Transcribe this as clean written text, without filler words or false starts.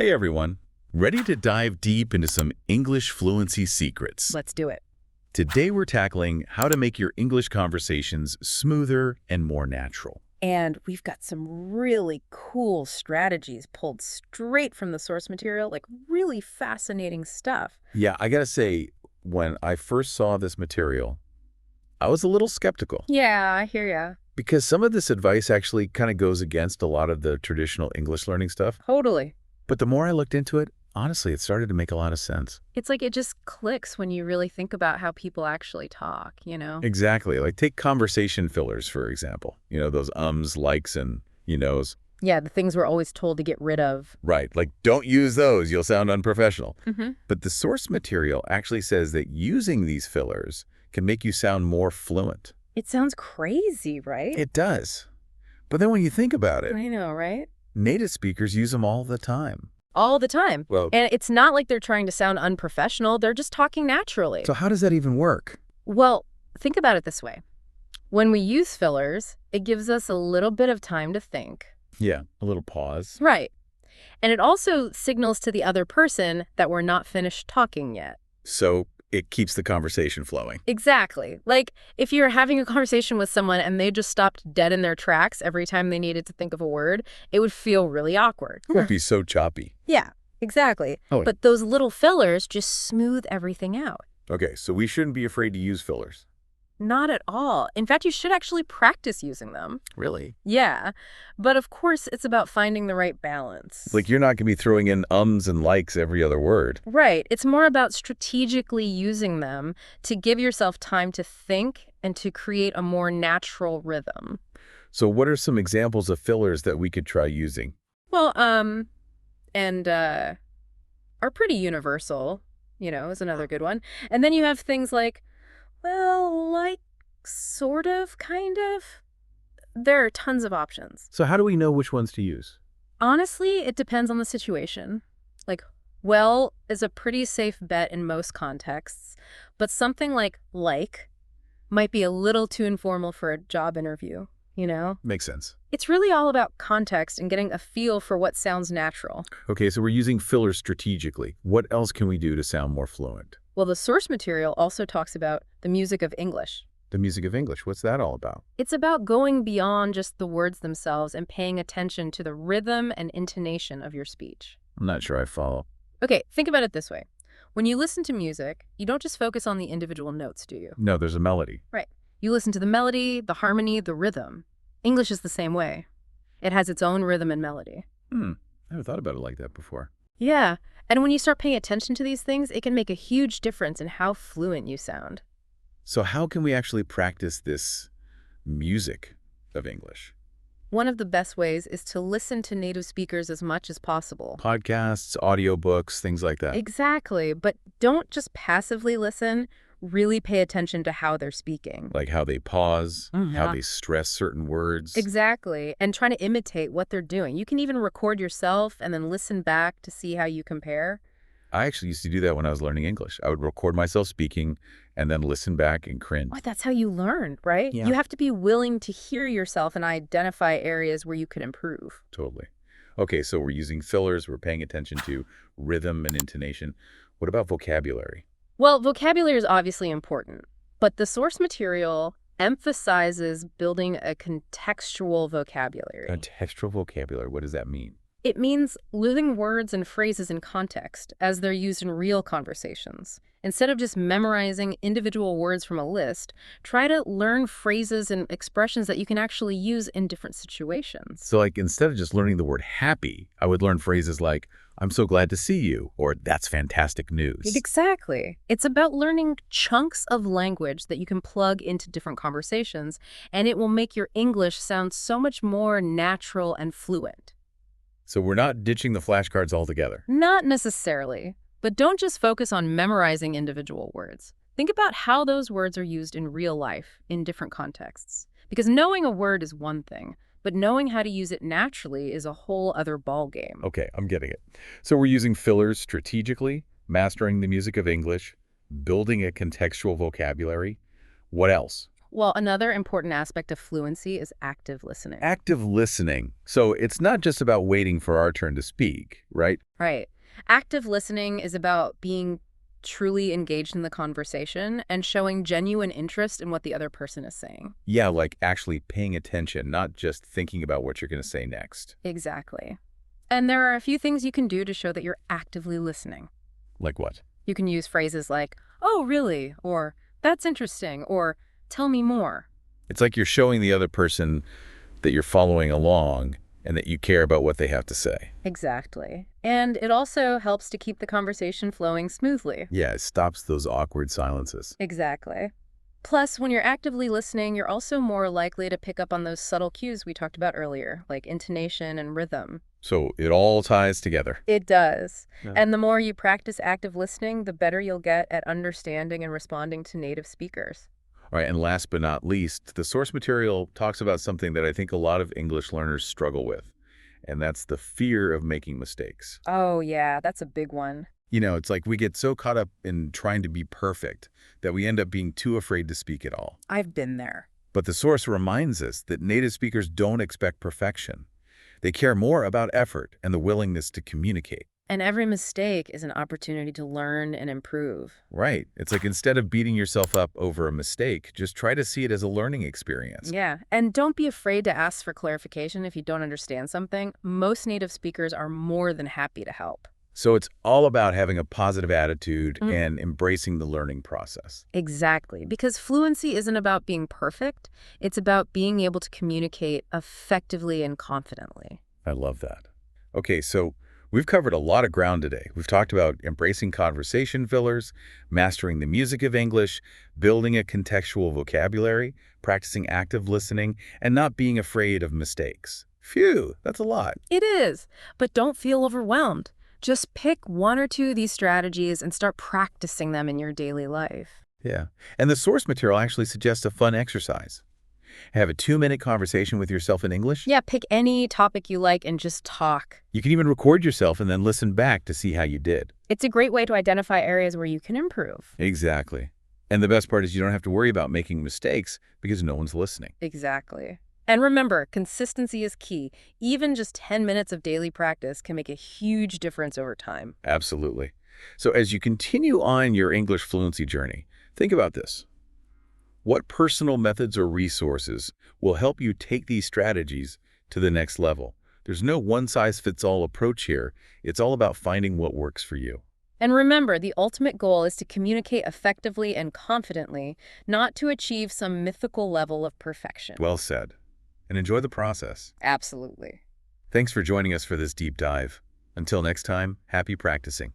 Hey everyone, ready to dive deep into some English fluency secrets? Let's do it. Today we're tackling how to make your English conversations smoother and more natural. And we've got some really cool strategies pulled straight from the source material, like really fascinating stuff. Yeah, I gotta say, when I first saw this material, I was a little skeptical Yeah, I hear ya. because some of this advice actually kind of goes against a lot of the traditional English learning stuff. Totally. But the more I looked into it, honestly, it started to make a lot of sense. It's like it just clicks when you really think about how people actually talk, you know? Exactly. Like take conversation fillers, for example. You know, those ums, likes, and you knows. Yeah, the things we're always told to get rid of. Right. Like don't use those. You'll sound unprofessional. Mm-hmm. But the source material actually says that using these fillers can make you sound more fluent. It sounds crazy, right? It does. But then when you think about it, I know, right? native speakers use them all the time. All the time. Well, And it's not like they're trying to sound unprofessional. They're just talking naturally. so how does that even work? Well, think about it this way. When we use fillers, it gives us a little bit of time to think. Yeah, a little pause. Right. And it also signals to the other person that we're not finished talking yet. So it keeps the conversation flowing. Exactly. Like if you're having a conversation with someone and they just stopped dead in their tracks every time they needed to think of a word, it would feel really awkward. It would be so choppy. Yeah, exactly. Oh. But those little fillers just smooth everything out. Okay, so we shouldn't be afraid to use fillers. Not at all. In fact, you should actually practice using them. Really? Yeah, but of course, it's about finding the right balance. Like you're not going to be throwing in ums and likes every other word. Right. It's more about strategically using them to give yourself time to think and to create a more natural rhythm. So what are some examples of fillers that we could try using? Well, are pretty universal, is another good one. And then you have things like, well, like, sort of, kind of. There are tons of options. So how do we know which ones to use? Honestly, it depends on the situation. Like, well is a pretty safe bet in most contexts, but something like might be a little too informal for a job interview, Makes sense. It's really all about context and getting a feel for what sounds natural. Okay, so we're using fillers strategically. What else can we do to sound more fluent? Well, the source material also talks about the music of English. The music of English, what's that all about? It's about going beyond just the words themselves and paying attention to the rhythm and intonation of your speech. I'm not sure I follow. Okay, think about it this way. When you listen to music, you don't just focus on the individual notes, do you? No, there's a melody. Right. You listen to the melody, the harmony, the rhythm. English is the same way. It has its own rhythm and melody. I never thought about it like that before. Yeah, and when you start paying attention to these things, it can make a huge difference in how fluent you sound. So how can we actually practice this music of English? One of the best ways is to listen to native speakers as much as possible. Podcasts, audiobooks, things like that. Exactly, but don't just passively listen. Really pay attention to how they're speaking. Like how they pause, how Yeah. they stress certain words. Exactly, and trying to imitate what they're doing. You can even record yourself and then listen back to see how you compare. I actually used to do that when I was learning English. I would record myself speaking and then listen back and cringe. Oh, that's how you learn, right? Yeah. You have to be willing to hear yourself and identify areas where you could improve. Totally. Okay, so we're using fillers. We're paying attention to rhythm and intonation. What about vocabulary? Well, vocabulary is obviously important, but the source material emphasizes building a contextual vocabulary. Contextual vocabulary, what does that mean? It means living words and phrases in context as they're used in real conversations. Instead of just memorizing individual words from a list, try to learn phrases and expressions that you can actually use in different situations. So like instead of just learning the word happy, I would learn phrases like, I'm so glad to see you, or that's fantastic news. Exactly. It's about learning chunks of language that you can plug into different conversations, and it will make your English sound so much more natural and fluent. So we're not ditching the flashcards altogether. Not necessarily, but don't just focus on memorizing individual words. Think about how those words are used in real life in different contexts. Because knowing a word is one thing, but knowing how to use it naturally is a whole other ballgame. Okay, I'm getting it. So we're using fillers strategically, mastering the music of English, building a contextual vocabulary. What else? Well, another important aspect of fluency is active listening. Active listening. So it's not just about waiting for our turn to speak, right? Right. Active listening is about being truly engaged in the conversation and showing genuine interest in what the other person is saying. Yeah, like actually paying attention, not just thinking about what you're going to say next. Exactly. And there are a few things you can do to show that you're actively listening. Like what? You can use phrases like, "Oh, really?" or "That's interesting," or "Tell me more." It's like you're showing the other person that you're following along and that you care about what they have to say. Exactly. And it also helps to keep the conversation flowing smoothly. Yeah, it stops those awkward silences. Exactly. Plus, when you're actively listening, you're also more likely to pick up on those subtle cues we talked about earlier, like intonation and rhythm. So it all ties together. It does. Yeah. And the more you practice active listening, the better you'll get at understanding and responding to native speakers. All right, and last but not least, the source material talks about something that I think a lot of English learners struggle with, and that's the fear of making mistakes. Oh, yeah, that's a big one. You know, it's like we get so caught up in trying to be perfect that we end up being too afraid to speak at all. I've been there. But the source reminds us that native speakers don't expect perfection. They care more about effort and the willingness to communicate. And every mistake is an opportunity to learn and improve. Right. It's like instead of beating yourself up over a mistake, just try to see it as a learning experience. Yeah, and don't be afraid to ask for clarification if you don't understand something. Most native speakers are more than happy to help. So it's all about having a positive attitude and embracing the learning process. Exactly, because fluency isn't about being perfect. It's about being able to communicate effectively and confidently. I love that. Okay, so we've covered a lot of ground today. We've talked about embracing conversation fillers, mastering the music of English, building a contextual vocabulary, practicing active listening, and not being afraid of mistakes. Phew, that's a lot. It is, but don't feel overwhelmed. Just pick one or two of these strategies and start practicing them in your daily life. Yeah. And the source material actually suggests a fun exercise. Have a 2-minute conversation with yourself in English. Yeah, pick any topic you like and just talk. You can even record yourself and then listen back to see how you did. It's a great way to identify areas where you can improve. Exactly. And the best part is you don't have to worry about making mistakes because no one's listening. Exactly. And remember, consistency is key. Even just 10 minutes of daily practice can make a huge difference over time. Absolutely. So as you continue on your English fluency journey, think about this. What personal methods or resources will help you take these strategies to the next level? There's no one-size-fits-all approach here. It's all about finding what works for you. And remember, the ultimate goal is to communicate effectively and confidently, not to achieve some mythical level of perfection. Well said. And enjoy the process. Absolutely. Thanks for joining us for this deep dive. Until next time, happy practicing.